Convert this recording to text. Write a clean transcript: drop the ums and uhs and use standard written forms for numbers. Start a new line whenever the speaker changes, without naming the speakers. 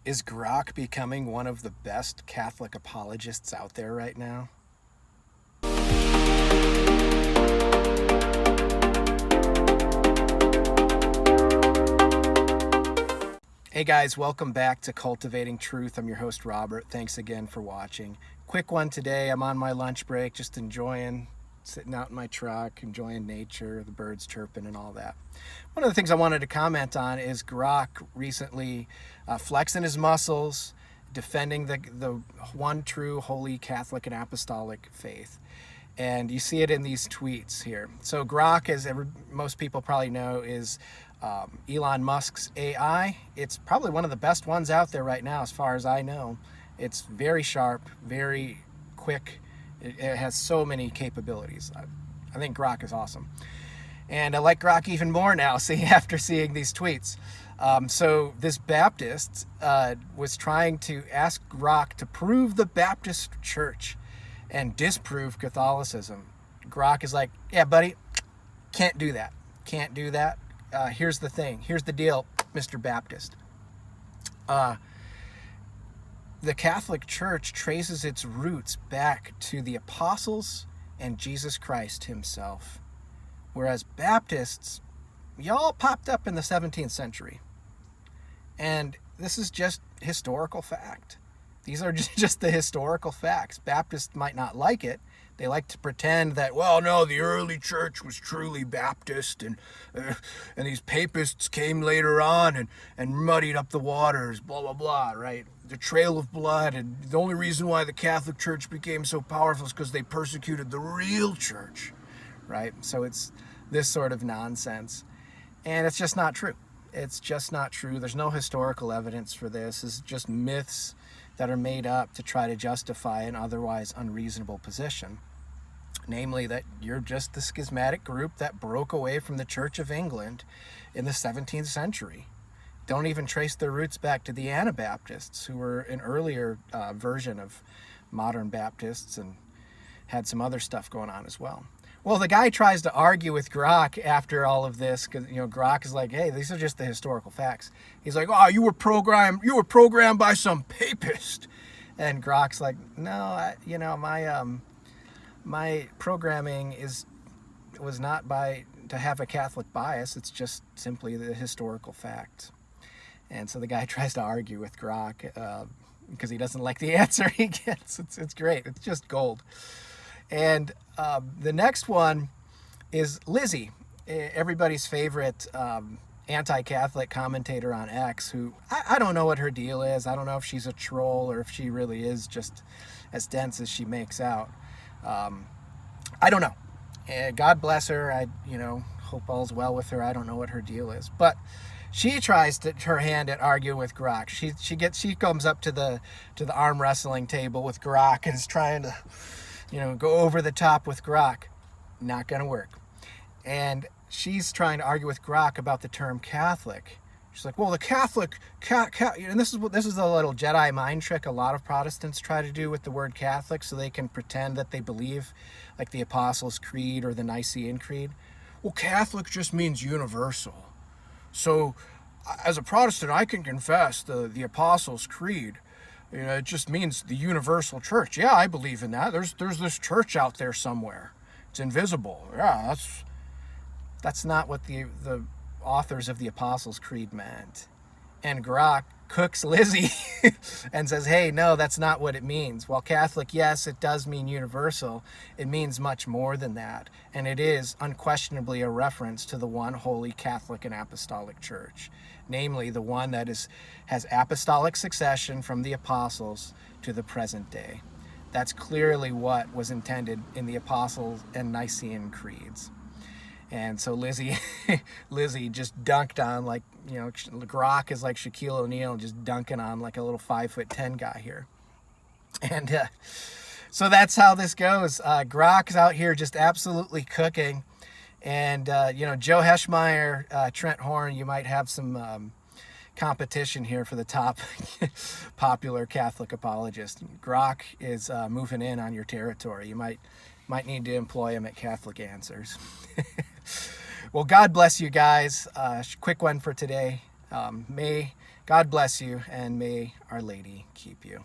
Is Grok becoming one of the best Catholic apologists out there right now? Hey guys, welcome back to Cultivating Truth. I'm your host, Robert. Thanks again for watching. Quick one today. I'm on my lunch break, just sitting out in my truck, enjoying nature, the birds chirping and all that. One of the things I wanted to comment on is Grok recently flexing his muscles, defending the one true holy Catholic and apostolic faith. And you see it in these tweets here. So Grok, as most people probably know, is Elon Musk's AI. It's probably one of the best ones out there right now, as far as I know. It's very sharp, very quick. It has so many capabilities. I think Grok is awesome. And I like Grok even more now, after seeing these tweets. So this Baptist was trying to ask Grok to prove the Baptist church and disprove Catholicism. Grok is like, yeah, buddy, can't do that. Can't do that. Here's the thing. Here's the deal, Mr. Baptist. The Catholic Church traces its roots back to the apostles and Jesus Christ himself. Whereas Baptists, y'all popped up in the 17th century. And this is just historical fact. These are just the historical facts. Baptists might not like it. They like to pretend that, well, no, the early church was truly Baptist, and these papists came later on and muddied up the waters, blah, blah, blah, right? The trail of blood, and the only reason why the Catholic Church became so powerful is because they persecuted the real church, right? So it's this sort of nonsense. And it's just not true. It's just not true. There's no historical evidence for this. It's just myths that are made up to try to justify an otherwise unreasonable position. Namely, that you're just the schismatic group that broke away from the Church of England in the 17th century. Don't even trace their roots back to the Anabaptists, who were an earlier version of modern Baptists and had some other stuff going on as well. Well, the guy tries to argue with Grok after all of this, because Grok is like, hey, these are just the historical facts. He's like, oh, you were programmed by some papist. And Grok's like, no, my programming was not to have a Catholic bias. It's just simply the historical facts. And so the guy tries to argue with Grok because he doesn't like the answer he gets. It's great. It's just gold. And the next one is Lizzie, everybody's favorite anti-Catholic commentator on X, who I don't know what her deal is. I don't know if she's a troll or if she really is just as dense as she makes out. I don't know. God bless her. I hope all's well with her. I don't know what her deal is, but she tries her hand at arguing with Grok. She comes up to the arm wrestling table with Grok and is trying to go over the top with Grok. Not gonna work. And she's trying to argue with Grok about the term Catholic. She's like, well, the Catholic, and this is a little Jedi mind trick a lot of Protestants try to do with the word Catholic, so they can pretend that they believe like the Apostles' Creed or the Nicene Creed. Well, Catholic just means universal. So as a Protestant, I can confess the Apostles' Creed. It just means the universal church. Yeah, I believe in that. There's this church out there somewhere. It's invisible. Yeah, that's not what the authors of the Apostles' Creed meant. And Grok cooks Lizzie and says, hey, no, that's not what it means. While Catholic, yes, it does mean universal, it means much more than that. And it is unquestionably a reference to the one holy Catholic and apostolic church, namely the one that has apostolic succession from the apostles to the present day. That's clearly what was intended in the Apostles' and Nicene creeds. And so Lizzie just dunked on Grok is like Shaquille O'Neal, just dunking on like a little 5'10" guy here. And so that's how this goes. Grok's out here just absolutely cooking. And, Joe Heschmeyer, Trent Horn, you might have some competition here for the top popular Catholic apologist. Grok is moving in on your territory. You might need to employ him at Catholic Answers. Well, God bless you guys. Quick one for today. May God bless you, and may Our Lady keep you.